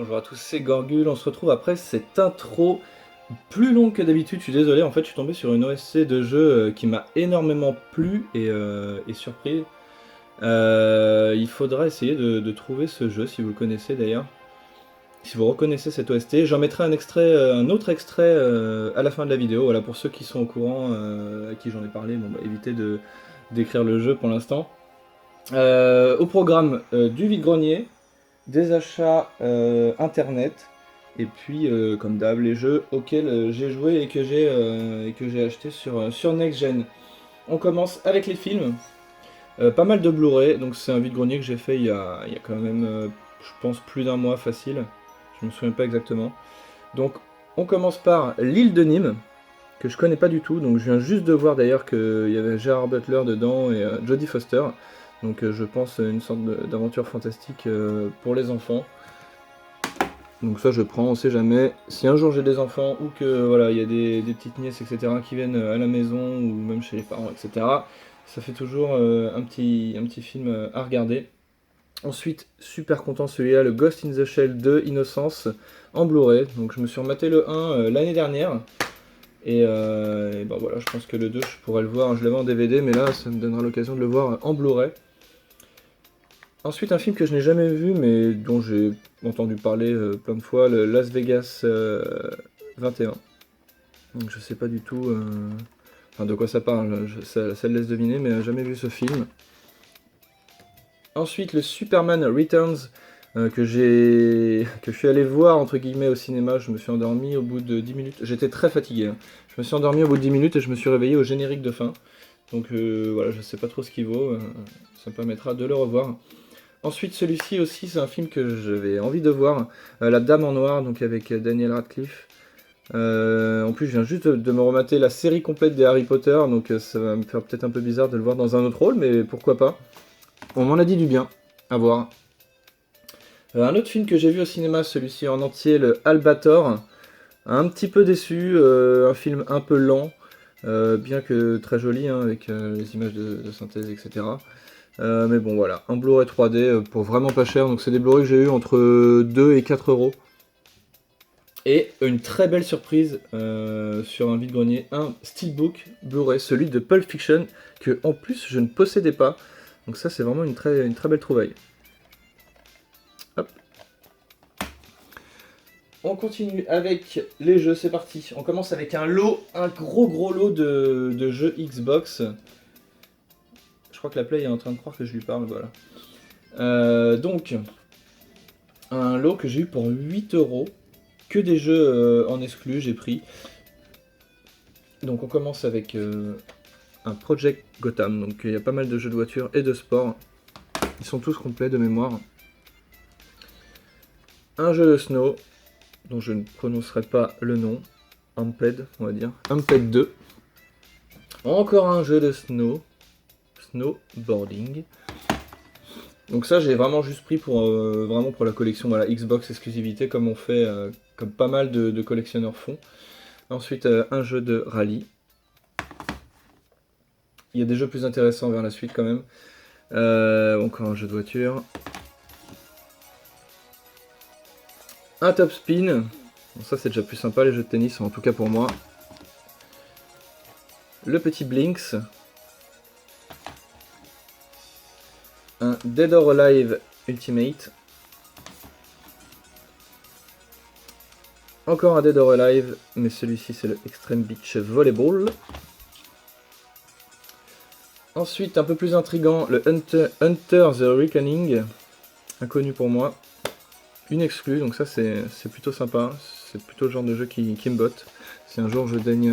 Bonjour à tous, c'est Gorgul, on se retrouve après cette intro plus longue que d'habitude, je suis désolé, en fait je suis tombé sur une OSC de jeu qui m'a énormément plu et surpris. Il faudra essayer de trouver ce jeu, si vous le connaissez d'ailleurs, si vous reconnaissez cette OST. J'en mettrai un extrait, un autre extrait à la fin de la vidéo, voilà, pour ceux qui sont au courant, à qui j'en ai parlé, bon, bah, évitez d'écrire le jeu pour l'instant. Au programme du vide-grenier, des achats internet, et puis comme d'hab les jeux auxquels j'ai joué et que j'ai acheté sur Next Gen. On commence avec les films, pas mal de Blu-ray, donc c'est un vide-grenier que j'ai fait il y a quand même je pense plus d'un mois facile, je me souviens pas exactement. Donc on commence par L'île de Nîmes, que je connais pas du tout, donc je viens juste de voir d'ailleurs qu'il y avait Gerard Butler dedans et Jodie Foster, donc je pense une sorte d'aventure fantastique pour les enfants. Donc ça je prends, on sait jamais. Si un jour j'ai des enfants ou que voilà il y a des petites nièces etc qui viennent à la maison ou même chez les parents etc. Ça fait toujours un petit film à regarder. Ensuite super content celui-là, le Ghost in the Shell 2 Innocence en Blu-ray. Donc je me suis rematé le 1 l'année dernière. Et ben voilà, je pense que le 2 je pourrais le voir, je l'avais en DVD mais là ça me donnera l'occasion de le voir en Blu-ray. Ensuite, un film que je n'ai jamais vu, mais dont j'ai entendu parler plein de fois, le Las Vegas 21. Donc je sais pas du tout enfin, de quoi ça parle, ça le laisse deviner, mais jamais vu ce film. Ensuite, le Superman Returns, que je suis allé voir entre guillemets au cinéma. Je me suis endormi au bout de 10 minutes. J'étais très fatigué, hein. Je me suis endormi au bout de 10 minutes et je me suis réveillé au générique de fin. Donc voilà, je sais pas trop ce qu'il vaut, ça me permettra de le revoir. Ensuite, celui-ci aussi, c'est un film que j'avais envie de voir, La Dame en Noir, donc avec Daniel Radcliffe. En plus, je viens juste de me remater la série complète des Harry Potter, donc ça va me faire peut-être un peu bizarre de le voir dans un autre rôle, mais pourquoi pas. On m'en a dit du bien, à voir. Un autre film que j'ai vu au cinéma, celui-ci en entier, le Albator. Un petit peu déçu, un film un peu lent, bien que très joli, hein, avec les images de synthèse, etc. Mais bon voilà, un Blu-ray 3D pour vraiment pas cher, donc c'est des Blu-ray que j'ai eu entre 2 et 4 euros. Et une très belle surprise sur un vide-grenier, un Steelbook Blu-ray, celui de Pulp Fiction, que en plus je ne possédais pas. Donc ça c'est vraiment une très belle trouvaille. Hop. On continue avec les jeux, c'est parti. On commence avec un lot, un gros lot de jeux Xbox. Je crois que la Play est en train de croire que je lui parle, voilà. Donc, un lot que j'ai eu pour 8 euros. Que des jeux en exclu, j'ai pris. Donc on commence avec un Project Gotham. Donc il y a pas mal de jeux de voiture et de sport. Ils sont tous complets de mémoire. Un jeu de snow, dont je ne prononcerai pas le nom. Amped, on va dire. Amped 2. Encore un jeu de snowboarding. Donc ça j'ai vraiment juste pris pour vraiment pour la collection, voilà, Xbox exclusivité, comme on fait, comme pas mal de collectionneurs font. Ensuite un jeu de rallye. Il y a des jeux plus intéressants vers la suite quand même. Encore un jeu de voiture. Un top spin. Bon, ça c'est déjà plus sympa les jeux de tennis, en tout cas pour moi. Le petit Blinks. Un Dead or Alive Ultimate. Encore un Dead or Alive, mais celui-ci c'est le Extreme Beach Volleyball. Ensuite, un peu plus intriguant, le Hunter the Reckoning, inconnu pour moi. Une exclue, donc ça c'est plutôt sympa, c'est plutôt le genre de jeu qui me botte. Si un jour je daigne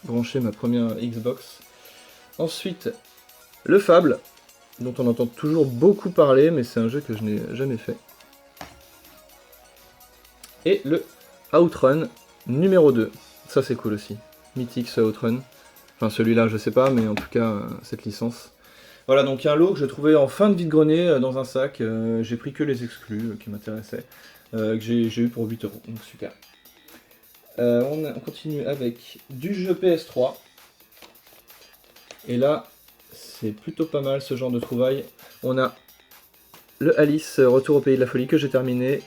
brancher ma première Xbox. Ensuite, le Fable, dont on entend toujours beaucoup parler, mais c'est un jeu que je n'ai jamais fait. Et le Outrun numéro 2, ça c'est cool aussi. Mythique ce Outrun. Enfin celui-là je sais pas, mais en tout cas cette licence. Voilà, donc un lot que je trouvais en fin de vide-grenier dans un sac. J'ai pris que les exclus qui m'intéressaient, que j'ai eu pour 8 euros, donc super. On continue avec du jeu PS3. Et là, c'est plutôt pas mal ce genre de trouvailles. On a le Alice Retour au Pays de la Folie que j'ai terminé.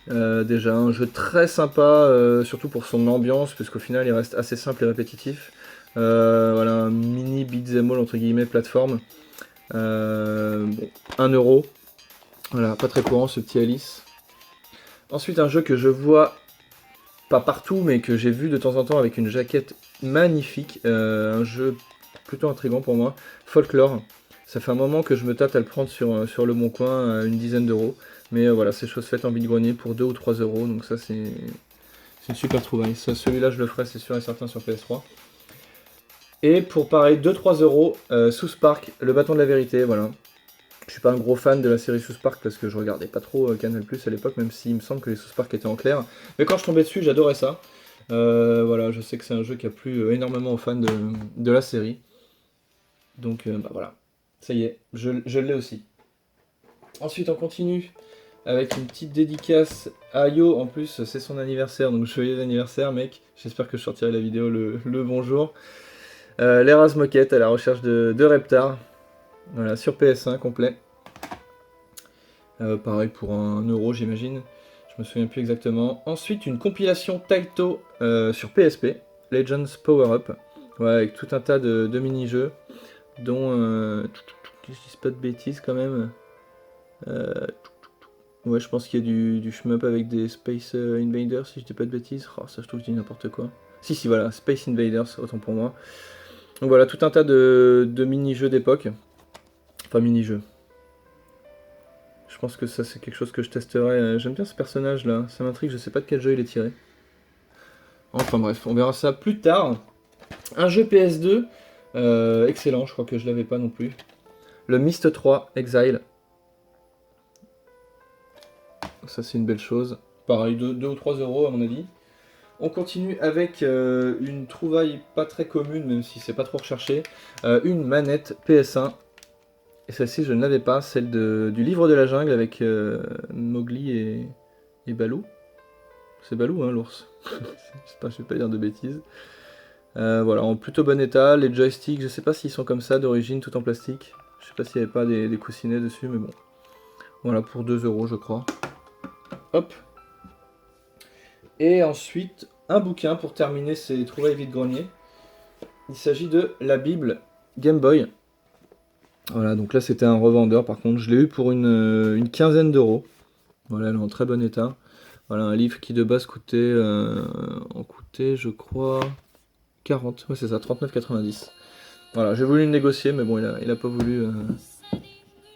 Déjà un jeu très sympa, surtout pour son ambiance, puisqu'au final il reste assez simple et répétitif. Voilà, un mini beat'em all entre guillemets plateforme. Bon, 1€. Voilà, pas très courant ce petit Alice. Ensuite un jeu que je vois pas partout, mais que j'ai vu de temps en temps avec une jaquette magnifique. Un jeu plutôt intriguant pour moi. Folklore. Ça fait un moment que je me tâte à le prendre sur le bon coin à une dizaine d'euros. Mais voilà, c'est chose faite en vide-grenier pour 2 ou 3€. Donc ça, c'est une super trouvaille. Celui-là, je le ferai, c'est sûr et certain, sur PS3. Et pour pareil, 2-3€, South Park, le bâton de la vérité, voilà. Je suis pas un gros fan de la série South Park parce que je regardais pas trop Canal+ à l'époque, même s'il me semble que les South Park étaient en clair. Mais quand je tombais dessus, j'adorais ça. Voilà, je sais que c'est un jeu qui a plu énormément aux fans de la série. Donc bah voilà, ça y est, je l'ai aussi. Ensuite, on continue avec une petite dédicace à Yo. En plus, c'est son anniversaire, donc joyeux anniversaire, mec. J'espère que je sortirai la vidéo le bonjour. L'Eras Moquette à la recherche de Reptar. Voilà, sur PS1 complet. Pareil pour 1€, j'imagine. Je me souviens plus exactement. Ensuite, une compilation Taito sur PSP, Legends Power Up. Ouais, avec tout un tas de mini-jeux, dont. Que je dise pas de bêtises quand même. Ouais, je pense qu'il y a du shmup avec des Space Invaders, si je dis pas de bêtises. Oh, ça, je trouve que je dis n'importe quoi. Si, si, voilà, Space Invaders, autant pour moi. Donc voilà, tout un tas de mini-jeux d'époque. Enfin, mini-jeux. Je pense que ça, c'est quelque chose que je testerai. J'aime bien ce personnage-là, ça m'intrigue, je sais pas de quel jeu il est tiré. Enfin bref, on verra ça plus tard. Un jeu PS2, excellent, je crois que je l'avais pas non plus. Le Myst 3 Exile. Ça, c'est une belle chose. Pareil, 2 ou 3€ à mon avis. On continue avec une trouvaille pas très commune, même si c'est pas trop recherché. Une manette PS1. Et celle-ci, je ne l'avais pas, celle du livre de la jungle avec Mowgli et Baloo. C'est Baloo, hein, l'ours. J'espère que je vais pas dire de bêtises. Voilà, en plutôt bon état. Les joysticks, je sais pas s'ils sont comme ça d'origine, tout en plastique. Je sais pas s'il n'y avait pas des coussinets dessus, mais bon. Voilà, pour 2€, je crois. Hop. Et ensuite, un bouquin pour terminer ces trouvailles vide-grenier. Il s'agit de la Bible Game Boy. Voilà, donc là c'était un revendeur par contre. Je l'ai eu pour une quinzaine d'euros. Voilà, elle est en très bon état. Voilà, un livre qui de base coûtait, je crois, 40. Ouais, c'est ça, 39,90. Voilà, j'ai voulu le négocier, mais bon, il a pas voulu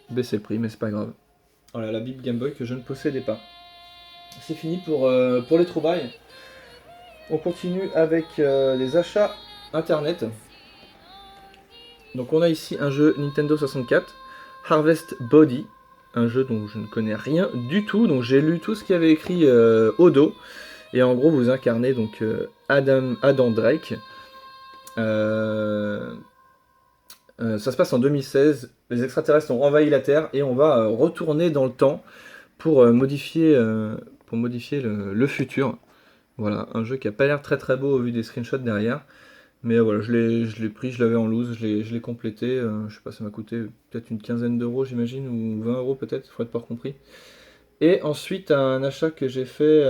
baisser le prix, mais c'est pas grave. Voilà, la Bible Game Boy que je ne possédais pas. C'est fini pour les trouvailles. On continue avec les achats internet. Donc on a ici un jeu Nintendo 64, Harvest Body, un jeu dont je ne connais rien du tout, donc j'ai lu tout ce qu'il y avait écrit au dos, et en gros vous incarnez donc Adam Drake. Ça se passe en 2016, les extraterrestres ont envahi la Terre et on va retourner dans le temps pour modifier le futur. Voilà, un jeu qui a pas l'air très très beau au vu des screenshots derrière. Mais voilà, je l'ai pris, je l'avais en loose, je l'ai complété. Je sais pas, ça m'a coûté peut-être une quinzaine d'euros, j'imagine, ou 20€ peut-être, il faut être pas compris. Et ensuite, un achat que j'ai fait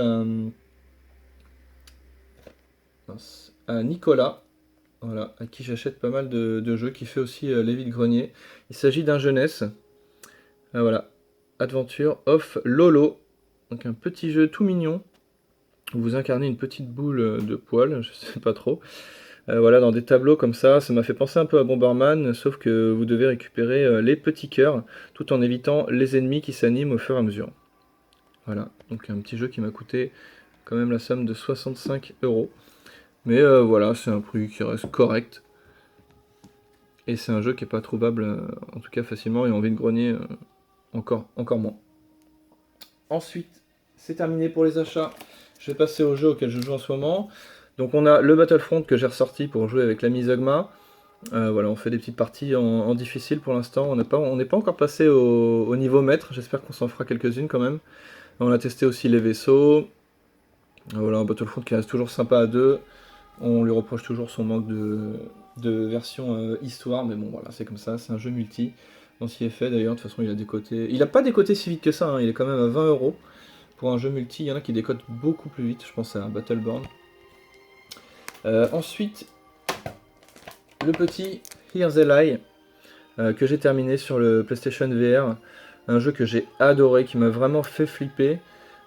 à Nicolas, voilà, à qui j'achète pas mal de jeux, qui fait aussi les vides-greniers. Il s'agit d'un jeunesse. Voilà, Adventure of Lolo. Donc un petit jeu tout mignon, où vous incarnez une petite boule de poils, je sais pas trop. Voilà, dans des tableaux comme ça m'a fait penser un peu à Bomberman, sauf que vous devez récupérer les petits cœurs, tout en évitant les ennemis qui s'animent au fur et à mesure. Voilà, donc un petit jeu qui m'a coûté quand même la somme de 65€. Mais voilà, c'est un prix qui reste correct. Et c'est un jeu qui n'est pas trouvable, en tout cas facilement, et en vide-grenier, encore moins. Ensuite, c'est terminé pour les achats. Je vais passer au jeu auquel je joue en ce moment. Donc on a le Battlefront que j'ai ressorti pour jouer avec l'ami Zogma. Voilà, on fait des petites parties en difficile pour l'instant. On n'est pas encore passé au niveau maître. J'espère qu'on s'en fera quelques-unes quand même. On a testé aussi les vaisseaux. Voilà, un Battlefront qui reste toujours sympa à deux. On lui reproche toujours son manque de version histoire, mais bon voilà, c'est comme ça, c'est un jeu multi. On s'y est fait d'ailleurs, de toute façon il a des côtés. Il a pas des côtés si vite que ça, hein. Il est quand même à 20€ pour un jeu multi. Il y en a qui décodent beaucoup plus vite, je pense à Battleborn. Ensuite, le petit Here's a Lie, que j'ai terminé sur le PlayStation VR. Un jeu que j'ai adoré, qui m'a vraiment fait flipper.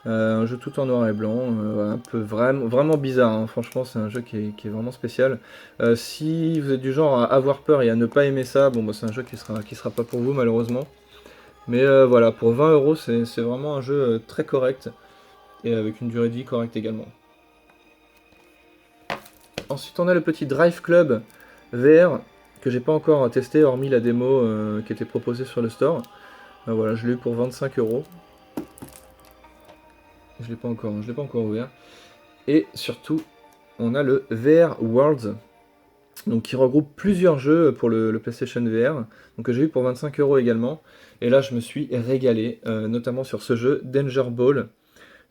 Un jeu tout en noir et blanc, un peu vraiment bizarre, hein. Franchement c'est un jeu qui est vraiment spécial. Si vous êtes du genre à avoir peur et à ne pas aimer ça, bon bah, c'est un jeu qui sera pas pour vous malheureusement. Mais voilà, pour 20 € c'est vraiment un jeu très correct et avec une durée de vie correcte également. Ensuite on a le petit Drive Club VR que j'ai pas encore testé hormis la démo qui était proposée sur le store. Voilà, je l'ai eu pour 25 €. Je l'ai pas encore ouvert. Et surtout, on a le VR Worlds, donc qui regroupe plusieurs jeux pour le PlayStation VR, donc que j'ai eu pour 25 € également. Et là, je me suis régalé, notamment sur ce jeu Danger Ball,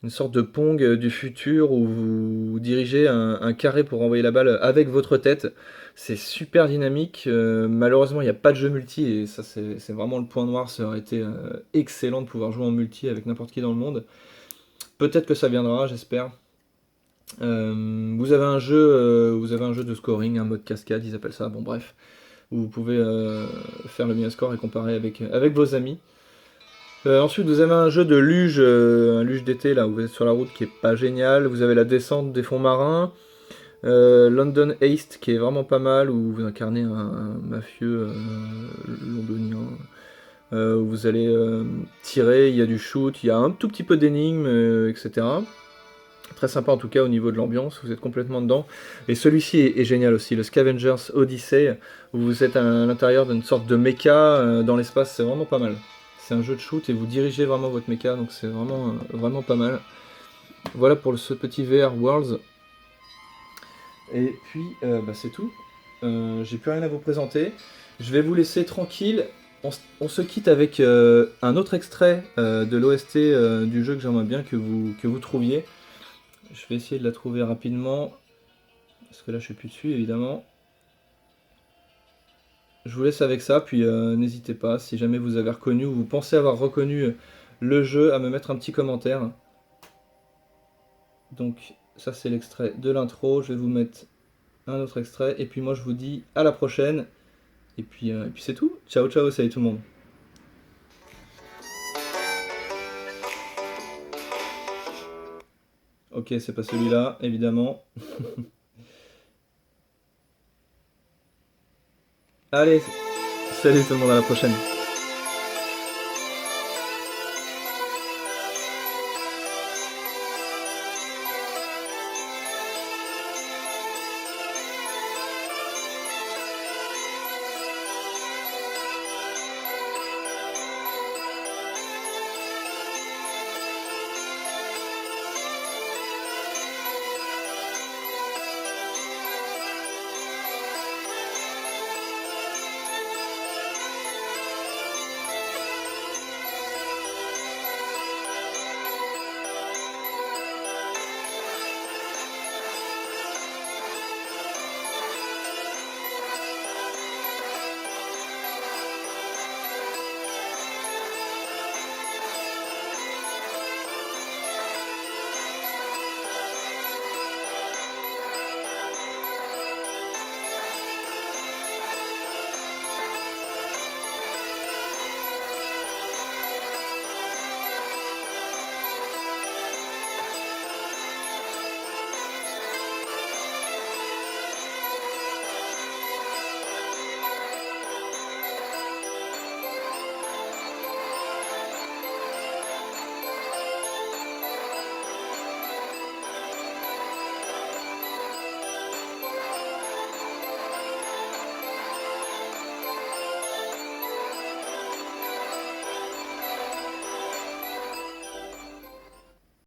une sorte de Pong du futur où vous dirigez un carré pour envoyer la balle avec votre tête. C'est super dynamique. Malheureusement, il n'y a pas de jeu multi et ça, c'est vraiment le point noir. Ça aurait été excellent de pouvoir jouer en multi avec n'importe qui dans le monde. Peut-être que ça viendra, j'espère. Vous avez un jeu de scoring, un mode cascade, ils appellent ça. Bon, bref, où vous pouvez faire le meilleur score et comparer avec vos amis. Ensuite, vous avez un jeu de luge, un luge d'été là où vous êtes sur la route qui est pas génial. Vous avez la descente des fonds marins. London Heist qui est vraiment pas mal où vous incarnez un mafieux londonien. Où vous allez tirer, il y a du shoot, il y a un tout petit peu d'énigmes, etc. Très sympa en tout cas au niveau de l'ambiance, vous êtes complètement dedans. Et celui-ci est génial aussi, le Scavengers Odyssey, où vous êtes à l'intérieur d'une sorte de mecha dans l'espace, c'est vraiment pas mal. C'est un jeu de shoot et vous dirigez vraiment votre mecha, donc c'est vraiment pas mal. Voilà pour ce petit VR Worlds. Et puis bah, c'est tout. J'ai plus rien à vous présenter. Je vais vous laisser tranquille. On se quitte avec un autre extrait de l'OST du jeu que j'aimerais bien que vous trouviez. Je vais essayer de la trouver rapidement, parce que là je suis plus dessus évidemment. Je vous laisse avec ça, puis n'hésitez pas, si jamais vous avez reconnu ou vous pensez avoir reconnu le jeu, à me mettre un petit commentaire. Donc ça c'est l'extrait de l'intro, je vais vous mettre un autre extrait, et puis moi je vous dis à la prochaine, et puis c'est tout. Ciao ciao, salut tout le monde. Ok, c'est pas celui-là, évidemment. Allez, salut tout le monde, à la prochaine.